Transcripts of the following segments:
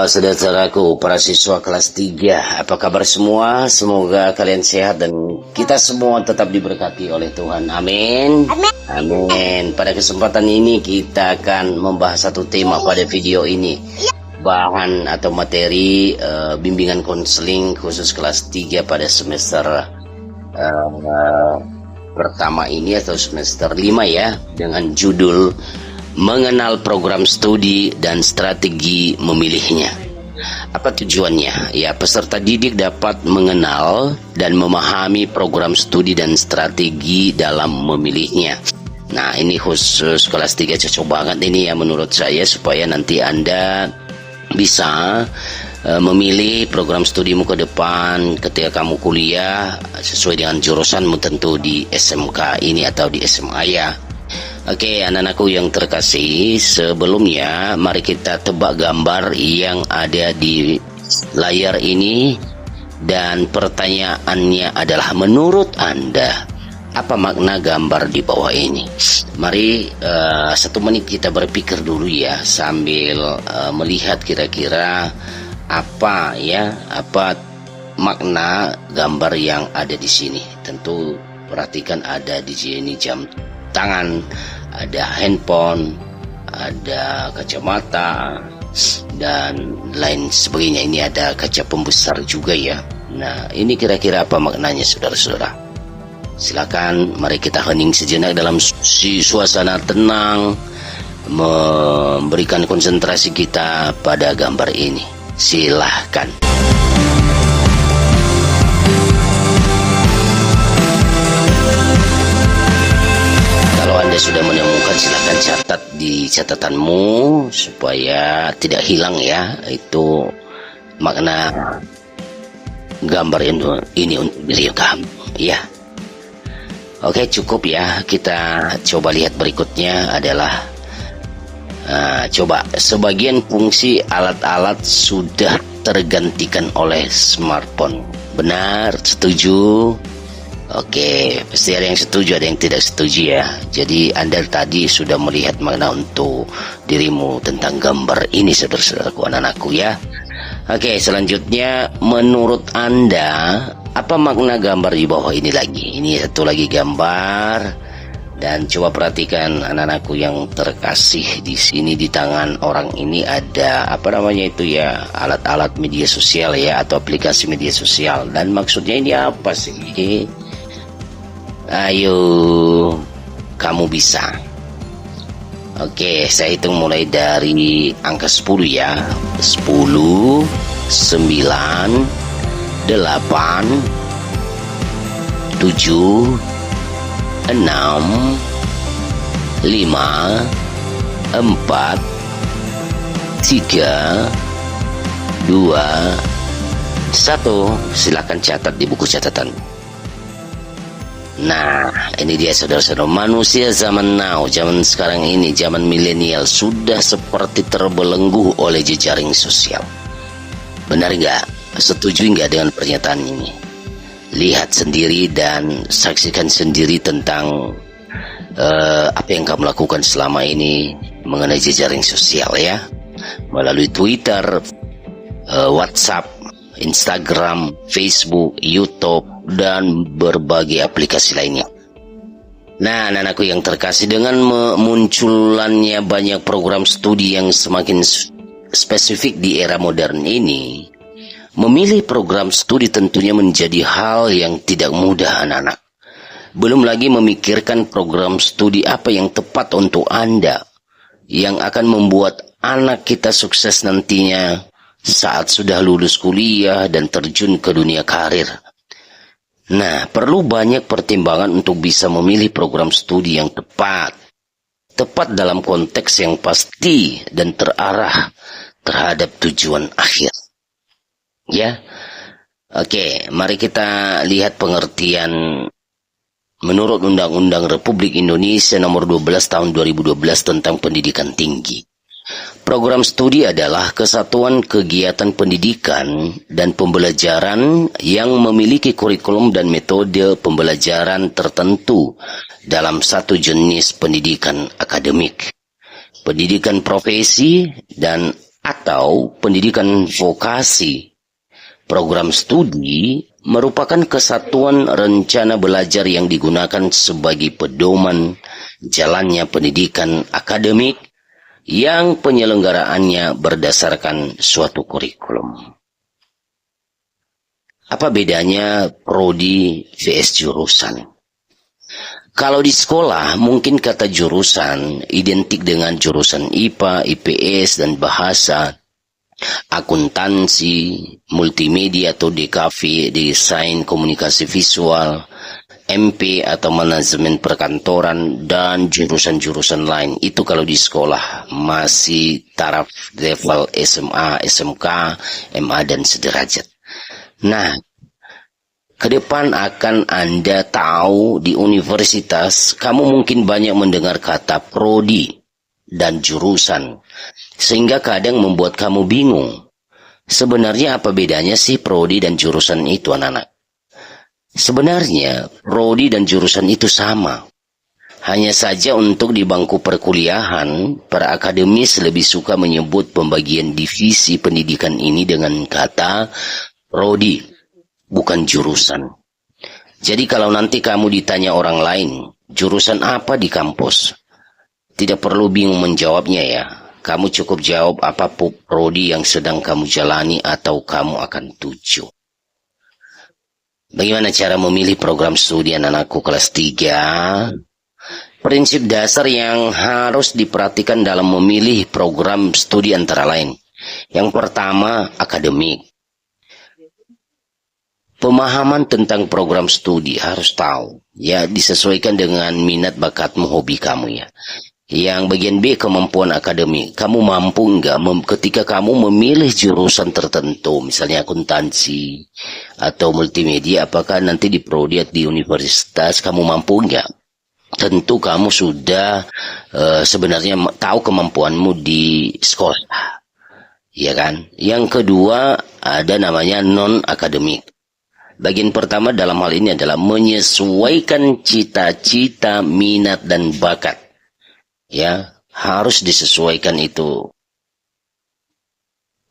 Halo saudara-saudaraku, para siswa kelas 3, apa kabar semua? Semoga kalian sehat dan kita semua tetap diberkati oleh Tuhan. Amin. Amin. Pada kesempatan ini kita akan membahas satu tema pada video ini. Bahan atau materi bimbingan konseling khusus kelas 3 pada semester pertama ini atau semester 5 ya, dengan judul mengenal program studi dan strategi memilihnya. Apa tujuannya? Ya, peserta didik dapat mengenal dan memahami program studi dan strategi dalam memilihnya. Nah, ini khusus kelas 3 cocok banget ini ya menurut saya, supaya nanti Anda bisa memilih program studimu ke depan ketika kamu kuliah sesuai dengan jurusanmu, tentu di SMK ini atau di SMA ya. Oke, anak-anakku yang terkasih, sebelumnya mari kita tebak gambar yang ada di layar ini. Dan pertanyaannya adalah, menurut Anda apa makna gambar di bawah ini? Mari 1 menit kita berpikir dulu ya, sambil melihat kira-kira apa makna gambar yang ada di sini. Tentu perhatikan, ada di sini jam tangan, ada handphone, ada kacamata, dan lain sebagainya. Ini ada kaca pembesar juga ya. Nah, ini kira-kira apa maknanya saudara-saudara? Silakan, mari kita hening sejenak dalam suasana tenang, memberikan konsentrasi kita pada gambar ini. Silahkan. Anda sudah menemukan, silahkan catat di catatanmu supaya tidak hilang ya, itu makna gambar ini untuk diri kamu ya. Oke, cukup ya. Kita coba lihat berikutnya adalah coba sebagian fungsi alat-alat sudah tergantikan oleh smartphone. Benar? Setuju? Oke, pasti ada yang setuju, ada yang tidak setuju ya. Jadi Anda tadi sudah melihat makna untuk dirimu tentang gambar ini, saudara-saudaraku, anak-anakku ya. Oke, selanjutnya menurut Anda apa makna gambar di bawah ini lagi? Ini satu lagi gambar, dan coba perhatikan anak-anakku yang terkasih, di sini di tangan orang ini ada apa namanya itu ya, alat-alat media sosial ya, atau aplikasi media sosial. Dan maksudnya ini apa sih? Ayo, kamu bisa. Oke, saya hitung mulai dari angka 10 ya. 10, 9, 8, 7, 6, 5, 4, 3, 2, 1. Silakan catat di buku catatan. Nah, ini dia saudara-saudara, manusia zaman now, zaman sekarang ini, zaman milenial, sudah seperti terbelenggu oleh jejaring sosial. Benar nggak? Setuju nggak dengan pernyataan ini? Lihat sendiri dan saksikan sendiri tentang apa yang kamu lakukan selama ini mengenai jejaring sosial ya, melalui Twitter, WhatsApp, Instagram, Facebook, YouTube, dan berbagai aplikasi lainnya. Nah, anak-anakku yang terkasih, dengan munculannya banyak program studi yang semakin spesifik di era modern ini, memilih program studi tentunya menjadi hal yang tidak mudah, anak-anak. Belum lagi memikirkan program studi apa yang tepat untuk Anda, yang akan membuat anak kita sukses nantinya saat sudah lulus kuliah dan terjun ke dunia karir. Nah, perlu banyak pertimbangan untuk bisa memilih program studi yang tepat. Tepat dalam konteks yang pasti dan terarah terhadap tujuan akhir. Ya. Oke, mari kita lihat pengertian menurut Undang-Undang Republik Indonesia Nomor 12 Tahun 2012 tentang Pendidikan Tinggi. Program studi adalah kesatuan kegiatan pendidikan dan pembelajaran yang memiliki kurikulum dan metode pembelajaran tertentu dalam satu jenis pendidikan akademik, pendidikan profesi, dan atau pendidikan vokasi. Program studi merupakan kesatuan rencana belajar yang digunakan sebagai pedoman jalannya pendidikan akademik yang penyelenggaraannya berdasarkan suatu kurikulum. Apa bedanya prodi vs jurusan? Kalau di sekolah mungkin kata jurusan identik dengan jurusan IPA, IPS, dan bahasa, akuntansi, multimedia atau DKV, desain komunikasi visual, MP atau manajemen perkantoran, dan jurusan-jurusan lain. Itu kalau di sekolah masih taraf level SMA, SMK, MA, dan sederajat. Nah, ke depan akan Anda tahu di universitas, kamu mungkin banyak mendengar kata prodi dan jurusan, sehingga kadang membuat kamu bingung. Sebenarnya apa bedanya sih prodi dan jurusan itu, anak-anak? Sebenarnya prodi dan jurusan itu sama. Hanya saja untuk di bangku perkuliahan, para akademis lebih suka menyebut pembagian divisi pendidikan ini dengan kata prodi, bukan jurusan. Jadi kalau nanti kamu ditanya orang lain, jurusan apa di kampus? Tidak perlu bingung menjawabnya ya. Kamu cukup jawab apa prodi yang sedang kamu jalani atau kamu akan tuju. Bagaimana cara memilih program studi anak-anakku kelas 3? Prinsip dasar yang harus diperhatikan dalam memilih program studi antara lain. Yang pertama, akademik. Pemahaman tentang program studi harus tahu, ya, disesuaikan dengan minat bakatmu, hobi kamu ya. Yang bagian B, kemampuan akademik. Kamu mampu enggak ketika kamu memilih jurusan tertentu, misalnya akuntansi atau multimedia, apakah nanti di prodi di universitas kamu mampu enggak? Tentu kamu sudah sebenarnya tahu kemampuanmu di sekolah, ya kan? Yang kedua ada namanya non-akademik. Bagian pertama dalam hal ini adalah menyesuaikan cita-cita, minat, dan bakat. Ya, harus disesuaikan itu.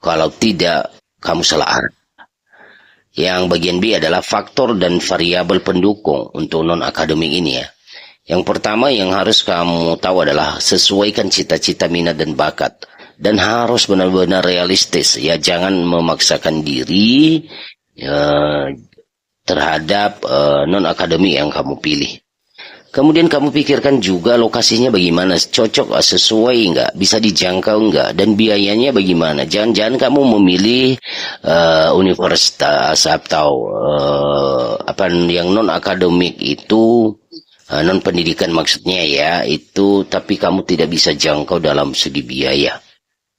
Kalau tidak, kamu salah arah. Yang bagian B adalah faktor dan variabel pendukung untuk non-akademik ini ya. Yang pertama yang harus kamu tahu adalah sesuaikan cita-cita, minat, dan bakat. Dan harus benar-benar realistis ya, jangan memaksakan diri terhadap non-akademik yang kamu pilih. Kemudian kamu pikirkan juga lokasinya bagaimana, cocok, sesuai enggak, bisa dijangkau enggak, dan biayanya bagaimana. Jangan-jangan kamu memilih universitas atau apa yang non-akademik itu, non-pendidikan maksudnya ya, itu tapi kamu tidak bisa jangkau dalam segi biaya.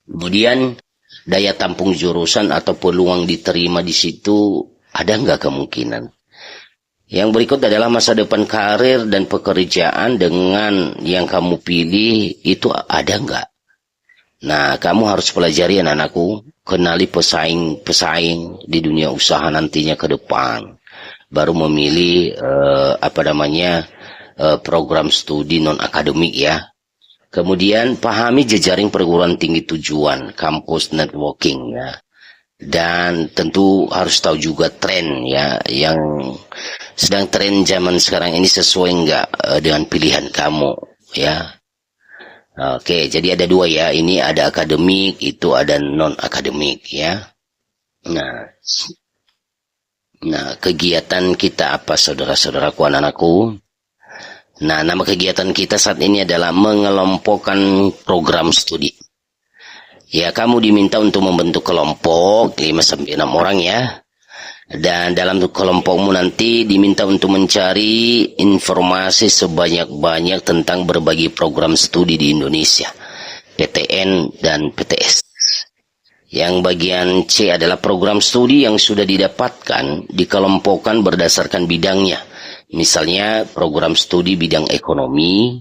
Kemudian daya tampung jurusan atau peluang diterima di situ ada enggak kemungkinan. Yang berikut adalah masa depan karir dan pekerjaan dengan yang kamu pilih itu ada enggak. Nah, kamu harus pelajari anak-anakku, kenali pesaing-pesaing di dunia usaha nantinya ke depan. Baru memilih program studi non-akademik ya. Kemudian pahami jejaring perguruan tinggi tujuan, kampus networking ya. Dan tentu harus tahu juga tren ya, yang sedang tren zaman sekarang ini sesuai enggak dengan pilihan kamu ya. Oke, jadi ada dua ya, ini ada akademik, itu ada non-akademik ya. Nah, kegiatan kita apa saudara-saudaraku, anak-anakku? Nah, nama kegiatan kita saat ini adalah mengelompokkan program studi. Ya, kamu diminta untuk membentuk kelompok 5-6 orang ya. Dan dalam kelompokmu nanti diminta untuk mencari informasi sebanyak-banyak tentang berbagai program studi di Indonesia, PTN dan PTS. Yang bagian C adalah program studi yang sudah didapatkan, dikelompokkan berdasarkan bidangnya. Misalnya program studi bidang ekonomi,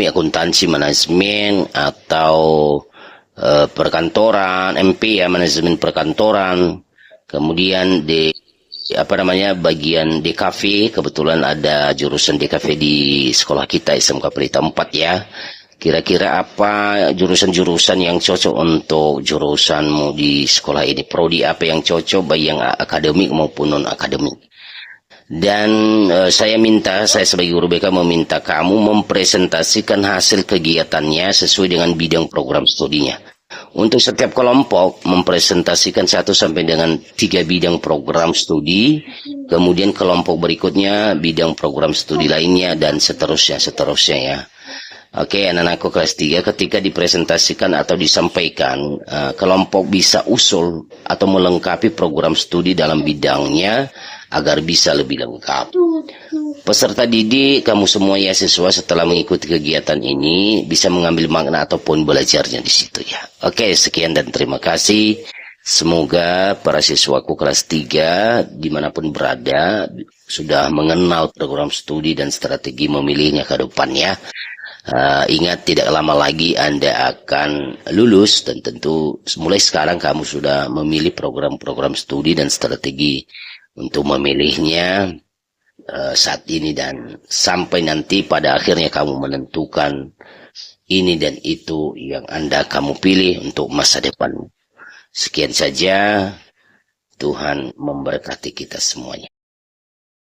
akuntansi, manajemen, atau perkantoran, MP ya, manajemen perkantoran. Kemudian bagian DKV, kebetulan ada jurusan DKV di sekolah kita, SMK Pelita 4 ya. Kira-kira apa jurusan-jurusan yang cocok untuk jurusanmu di sekolah ini? Prodi apa yang cocok baik yang akademik maupun non-akademik? Dan saya sebagai guru BK meminta kamu mempresentasikan hasil kegiatannya sesuai dengan bidang program studinya. Untuk setiap kelompok mempresentasikan 1 sampai dengan 3 bidang program studi, kemudian kelompok berikutnya bidang program studi lainnya, dan seterusnya ya. Oke, anak-anakku kelas 3, ketika dipresentasikan atau disampaikan, kelompok bisa usul atau melengkapi program studi dalam bidangnya agar bisa lebih lengkap. Peserta didik, kamu semua ya siswa, setelah mengikuti kegiatan ini bisa mengambil makna ataupun belajarnya di situ ya. Oke, sekian dan terima kasih. Semoga para siswaku kelas 3 dimanapun berada sudah mengenal program studi dan strategi memilihnya ke depannya. Ingat, tidak lama lagi Anda akan lulus, dan tentu mulai sekarang kamu sudah memilih program-program studi dan strategi untuk memilihnya saat ini, dan sampai nanti pada akhirnya kamu menentukan ini dan itu yang kamu pilih untuk masa depan. Sekian saja, Tuhan memberkati kita semuanya.